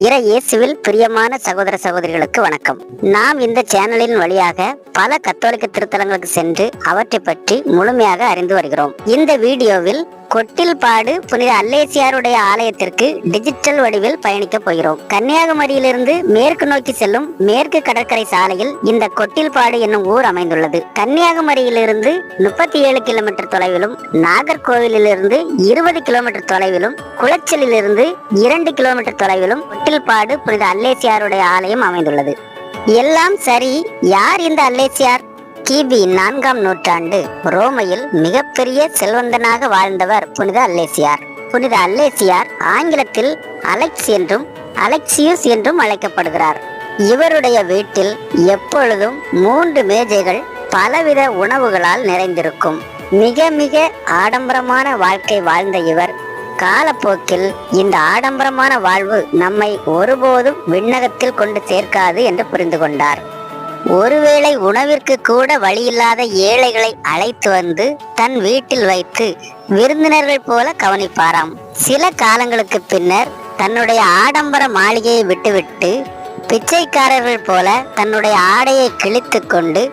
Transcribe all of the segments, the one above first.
இயேசுவில் பிரியமான சகோதர சகோதரிகளுக்கு வணக்கம். நாம் இந்த சேனலின் வழியாக பல கத்தோலிக்க திருத்தலங்களுக்கு சென்று அவற்றை பற்றி முழுமையாக அறிந்து வருகிறோம். இந்த வீடியோவில் கொட்டில்பாடு புனித அல்லேசியாருடைய ஆலயத்திற்கு டிஜிட்டல் வடிவில் பயணிக்க போகிறோம். கன்னியாகுமரியிலிருந்து மேற்கு நோக்கி செல்லும் மேற்கு கடற்கரை சாலையில் இந்த கொட்டில்பாடு என்னும் ஊர் அமைந்துள்ளது. கன்னியாகுமரியிலிருந்து 37 கிலோமீட்டர் தொலைவிலும், நாகர்கோவிலிருந்து 20 கிலோமீட்டர் தொலைவிலும், குளச்சலிலிருந்து 2 கிலோமீட்டர் தொலைவிலும் கொட்டில்பாடு புனித அல்லேசியாருடைய ஆலயம் அமைந்துள்ளது. எல்லாம் சரி, யார் இந்த அல்லேசியார்? கிபி 4ஆம் நூற்றாண்டு ரோமையில் மிகப்பெரிய செல்வந்தனாக வாழ்ந்தவர் புனித அல்லேசியார். புனித அல்லேசியார் ஆங்கிலத்தில் அலெக்ஸ் என்றும் அலெக்சியுஸ் என்றும் அழைக்கப்படுகிறார். இவருடைய வீட்டில் எப்பொழுதும் 3 மேஜைகள் பலவித உணவுகளால் நிறைந்திருக்கும். மிக மிக ஆடம்பரமான வாழ்க்கை வாழ்ந்த இவர் காலப்போக்கில் இந்த ஆடம்பரமான வாழ்வு நம்மை ஒருபோதும் விண்ணகத்தில் கொண்டு சேர்க்காது என்று புரிந்து கொண்டார். ஒருவேளை உணவிற்கு கூட வழியில்லாத ஏழைகளை அழைத்து வந்து தன் வீட்டில் வைத்து விருந்தினர்கள் போல கவனிப்பாராம். சில காலங்களுக்கு பின்னர் தன்னுடைய ஆடம்பர மாளிகையை விட்டுவிட்டு பிச்சைக்காரர்கள் போல தன்னுடைய ஆடையை கிழித்து கொண்டு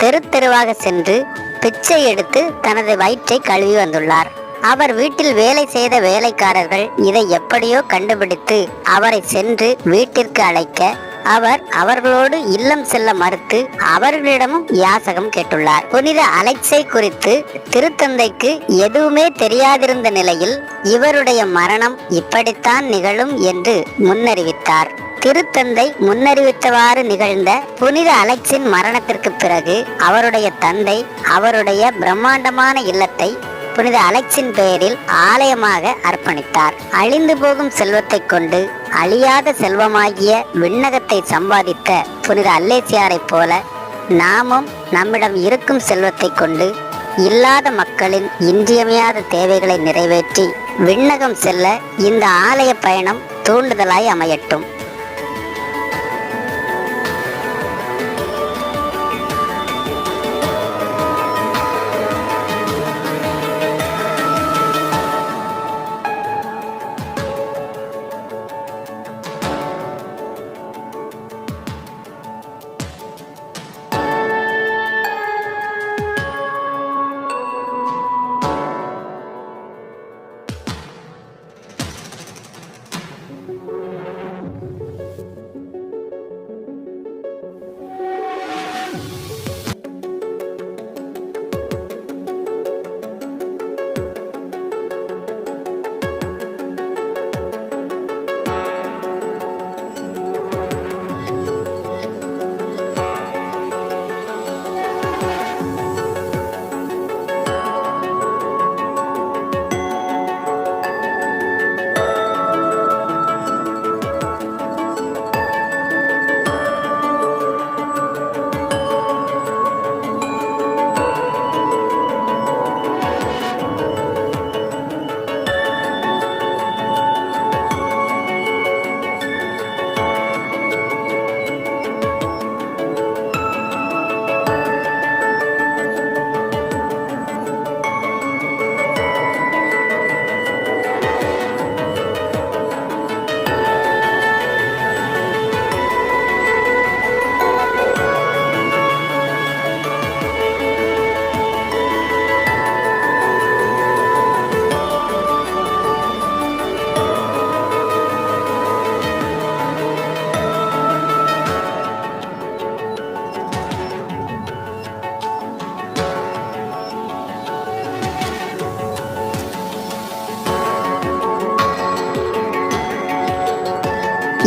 தெரு தெருவாக சென்று பிச்சை எடுத்து தனது வயிற்றை கழுவி வந்துள்ளார். அவர் வீட்டில் வேலை செய்த வேலைக்காரர்கள் இதை எப்படியோ கண்டுபிடித்து அவரை சென்று வீட்டிற்கு அழைக்க அவர் அவர்களோடு இல்லம் செல்ல மறுத்து அவர்களிடமும் யாசகம் கேட்டுள்ளார். புனித அலெக்ஸை குறித்து திருத்தந்தைக்கு எதுவுமே தெரியாதிருந்த நிலையில் இவருடைய மரணம் இப்படித்தான் நிகழும் என்று முன்னறிவித்தார். திருத்தந்தை முன்னறிவித்தவாறு நிகழ்ந்த புனித அலெக்ஸின் மரணத்திற்கு பிறகு அவருடைய தந்தை அவருடைய பிரம்மாண்டமான இல்லத்தை புனித அலெக்ஸின் பெயரில் ஆலயமாக அர்ப்பணித்தார். அழிந்து போகும் செல்வத்தை கொண்டு அழியாத செல்வமாகிய விண்ணகத்தை சம்பாதித்த புனித அல்லேசியாரை போல நாமும் நம்மிடம் இருக்கும் செல்வத்தை கொண்டு இல்லாத மக்களின் இன்றியமையாத தேவைகளை நிறைவேற்றி விண்ணகம் செல்ல இந்த ஆலய பயணம் தூண்டுதலாய் அமையட்டும்.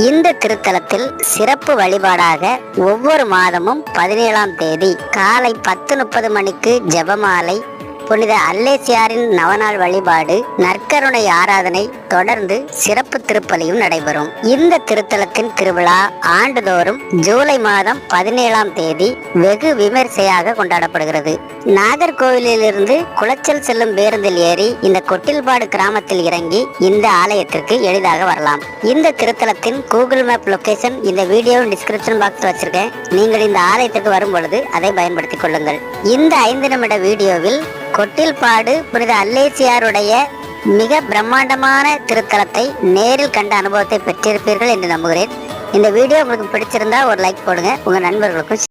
இந்த திருத்தலத்தில் சிறப்பு வழிபாடாக ஒவ்வொரு மாதமும் 17ஆம் தேதி காலை 10:30 மணிக்கு ஜெபமாலை, புனித அல்லேசியாரின் நவநாள் வழிபாடு, நற்கருணை ஆராதனை, தொடர்ந்து சிறப்பு திருப்பலியும் நடைபெறும். இந்த திருத்தலத்தின் திருவிழா ஆண்டுதோறும் ஜூலை மாதம் 17ஆம் தேதி வெகு விமர்சையாக கொண்டாடப்படுகிறது. நாகர்கோவிலிருந்து குளச்சல் செல்லும் பேருந்தில் ஏறி இந்த கொட்டில்பாடு கிராமத்தில் இறங்கி இந்த ஆலயத்திற்கு எளிதாக வரலாம். இந்த திருத்தலத்தின் கூகுள் மேப் லொகேஷன் இந்த வீடியோ டிஸ்கிரிப்ஷன் பாக்ஸ் வச்சிருக்கேன். நீங்கள் இந்த ஆலயத்துக்கு வரும் பொழுது அதை பயன்படுத்திக் கொள்ளுங்கள். இந்த 5 நிமிட வீடியோவில் கொட்டில்பாடு புனித அல்லேசியாருடைய மிக பிரம்மாண்டமான திருத்தலத்தை நேரில் கண்ட அனுபவத்தை பெற்றிருப்பீர்கள் என்று நம்புகிறேன். இந்த வீடியோ உங்களுக்கு பிடிச்சிருந்தா ஒரு லைக் போடுங்க, உங்க நண்பர்களுக்கும்